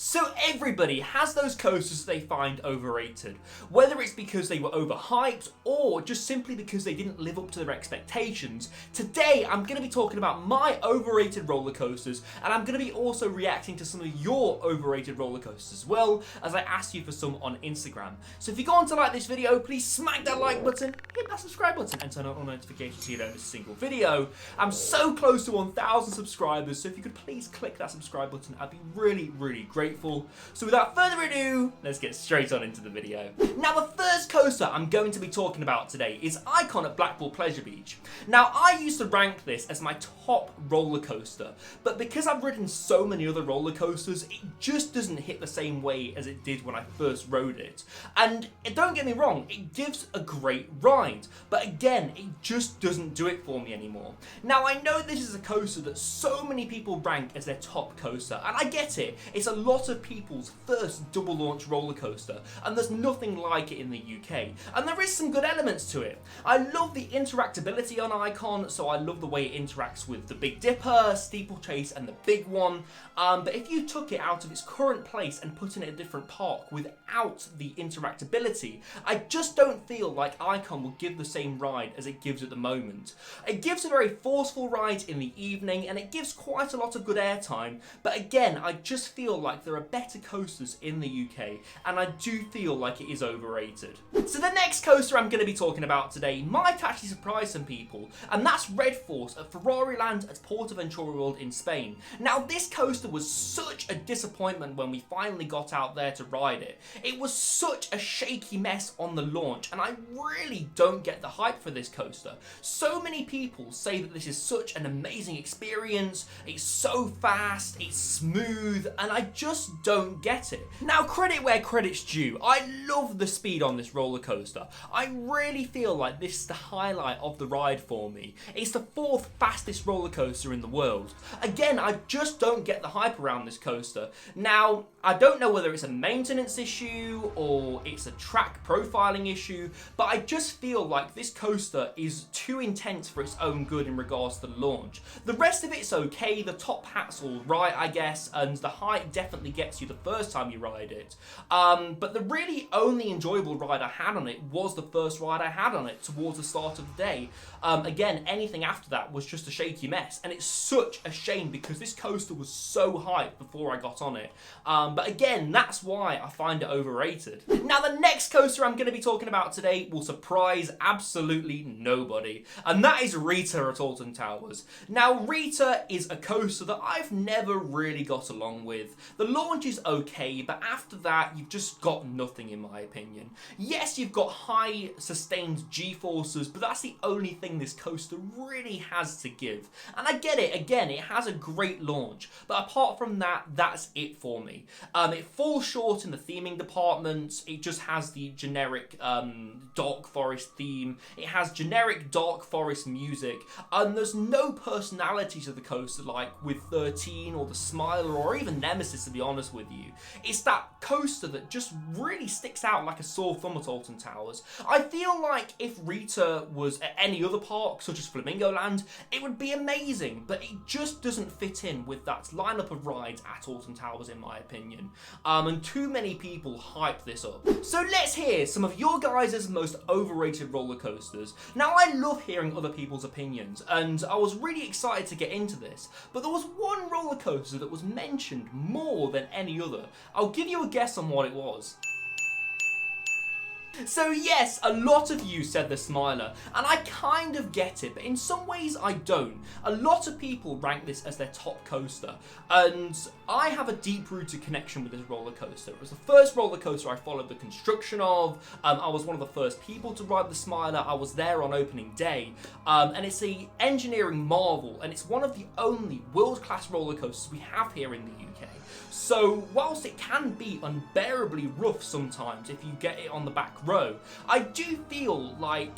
So everybody has those coasters they find overrated, whether it's because they were overhyped or just simply because they didn't live up to their expectations. Today I'm going to be talking about my overrated roller coasters, and I'm going to be also reacting to some of your overrated roller coasters as well, as I asked you for some on Instagram. So if you go on to like this video, please smack that like button, hit that subscribe button, and turn on all notifications so you don't miss a single video. I'm so close to 1,000 subscribers, so if you could please click that subscribe button, I'd be really grateful. So without further ado, let's get straight on into the video. Now the first coaster I'm going to be talking about today is Icon at Blackpool Pleasure Beach. Now I used to rank this as my top roller coaster, but because I've ridden so many other roller coasters, it just doesn't hit the same way as it did when I first rode it. And don't get me wrong, it gives a great ride, but again, it just doesn't do it for me anymore. Now I know this is a coaster that so many people rank as their top coaster, and I get it. It's a lot of people's first double launch roller coaster, and there's nothing like it in the UK, and there is some good elements to it. I love the interactability on Icon, so I love the way it interacts with the Big Dipper, Steeplechase and the big one, but if you took it out of its current place and put it in a different park without the interactability, I just don't feel like Icon will give the same ride as it gives at the moment. It gives a very forceful ride in the evening, and it gives quite a lot of good airtime, but again, I just feel like there are better coasters in the UK, and I do feel like it is overrated. So the next coaster I'm going to be talking about today might actually surprise some people, and that's Red Force at Ferrari Land at Portaventura World in Spain. Now this coaster was such a disappointment when we finally got out there to ride it. It was such a shaky mess on the launch, and I really don't get the hype for this coaster. So many people say that this is such an amazing experience, it's so fast, it's smooth, and I just don't get it. Now credit where credit's due, I love the speed on this roller coaster. I really feel like this is the highlight of the ride for me. It's the 4th fastest roller coaster in the world. Again, I just don't get the hype around this coaster. Now, I don't know whether it's a maintenance issue or it's a track profiling issue, but I just feel like this coaster is too intense for its own good in regards to the launch. The rest of it's okay, the top hat's all right, I guess, and the height definitely gets you the first time you ride it. But the really only enjoyable ride I had on it was the first ride I had on it towards the start of the day. Again, anything after that was just a shaky mess, and it's such a shame because this coaster was so hyped before I got on it. But again, that's why I find it overrated. Now the next coaster I'm going to be talking about today will surprise absolutely nobody, and that is Rita at Alton Towers. Now Rita is a coaster that I've never really got along with. The launch is okay, but after that you've just got nothing in my opinion. Yes, you've got high sustained G-forces, but that's the only thing this coaster really has to give. And I get it, again, it has a great launch, but apart from that, that's it for me. It falls short in the theming department. It just has the generic dark forest theme. It has generic dark forest music, and there's no personality to the coaster like with 13 or the Smiler or even Nemesis, to be honest with you. It's that coaster that just really sticks out like a sore thumb at Alton Towers. I feel like if Rita was at any other park, such as Flamingo Land, it would be amazing, but it just doesn't fit in with that lineup of rides at Alton Towers in my opinion. And too many people hype this up. So let's hear some of your guys' most overrated roller coasters. Now I love hearing other people's opinions, and I was really excited to get into this, but there was one roller coaster that was mentioned more than any other. I'll give you a guess on what it was. So yes, a lot of you said the Smiler, and I kind of get it, but in some ways I don't. A lot of people rank this as their top coaster, and I have a deep-rooted connection with this roller coaster. It was the first roller coaster I followed the construction of. I was one of the first people to ride the Smiler. I was there on opening day, and it's an engineering marvel, and it's one of the only world-class roller coasters we have here in the UK. So whilst it can be unbearably rough sometimes if you get it on the back row, I do feel like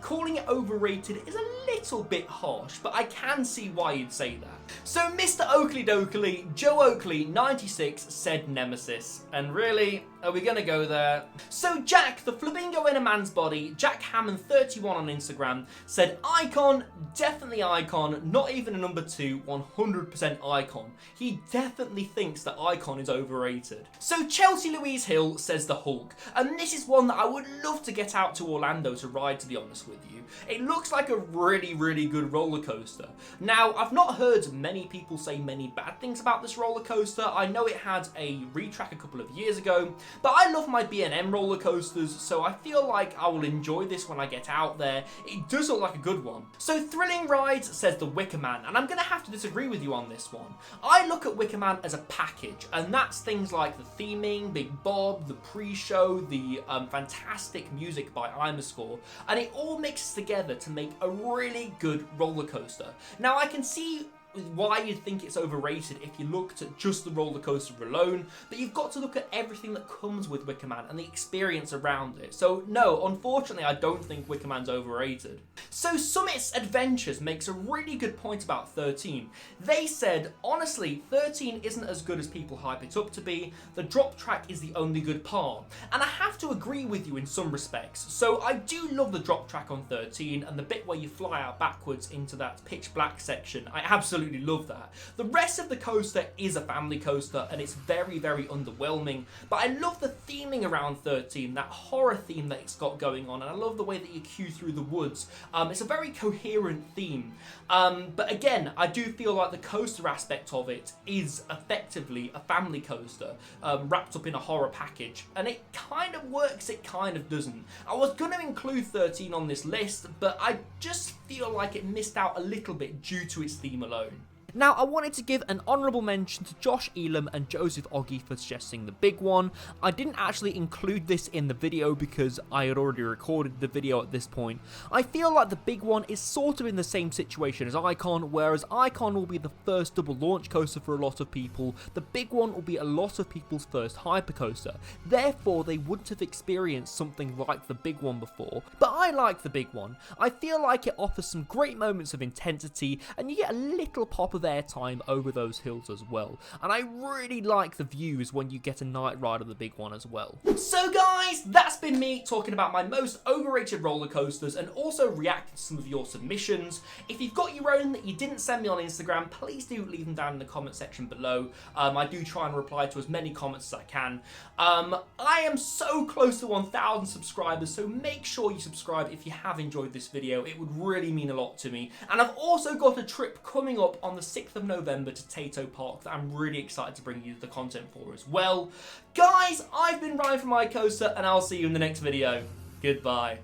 calling it overrated is a little bit harsh, but I can see why you'd say that. So Mr. Oakley Dokley, Joe Oakley 96 said Nemesis. And really, are we gonna go there? So Jack, the flamingo in a man's body, Jack Hammond 31 on Instagram, said icon, definitely icon, not even a number 2, 100% icon. He definitely thinks that icon is overrated. So Chelsea Louise Hill says the Hulk, and this is one that I would love to get out to Orlando to ride, to be honest with you. It looks like a really good roller coaster. Now, I've not heard many people say many bad things about this roller coaster. I know it had a retrack a couple of years ago, but I love my B&M roller coasters, so I feel like I will enjoy this when I get out there. It does look like a good one. So Thrilling Rides says the Wicker Man, and I'm gonna have to disagree with you on this one. I look at Wicker Man as a package, and that's things like the theming, Big Bob, the pre-show, the fantastic music by Imascore, and it all mixes together to make a really good roller coaster. Now I can see why you'd think it's overrated if you looked at just the roller coaster alone, but you've got to look at everything that comes with Wicker Man and the experience around it. So no, unfortunately I don't think Wicker Man's overrated. So Summit's Adventures makes a really good point about 13. They said, honestly, 13 isn't as good as people hype it up to be. The drop track is the only good part. And I have to agree with you in some respects. So I do love the drop track on 13 and the bit where you fly out backwards into that pitch black section. I absolutely love that. The rest of the coaster is a family coaster and it's very underwhelming, but I love the theming around 13, that horror theme that it's got going on, and I love the way that you queue through the woods. It's a very coherent theme, but again, I do feel like the coaster aspect of it is effectively a family coaster wrapped up in a horror package, and it kind of works, it kind of doesn't. I was going to include 13 on this list, but I just feel like it missed out a little bit due to its theme alone. Now, I wanted to give an honourable mention to Josh Elam and Joseph Oggy for suggesting the big one. I didn't actually include this in the video because I had already recorded the video at this point. I feel like the big one is sort of in the same situation as Icon, whereas Icon will be the first double launch coaster for a lot of people. The big one will be a lot of people's first hypercoaster. Therefore, they wouldn't have experienced something like the big one before. But I like the big one. I feel like it offers some great moments of intensity and you get a little pop of airtime over those hills as well, and I really like the views when you get a night ride of the big one as well. So guys, that's been me talking about my most overrated roller coasters and also reacting to some of your submissions. If you've got your own that you didn't send me on Instagram, please do leave them down in the comment section below. I do try and reply to as many comments as I can. I am so close to 1,000 subscribers, so make sure you subscribe if you have enjoyed this video. It would really mean a lot to me. And I've also got a trip coming up on the 6th of November to Tato Park that I'm really excited to bring you the content for as well. Guys, I've been Ryan from iCoaster and I'll see you in the next video. Goodbye.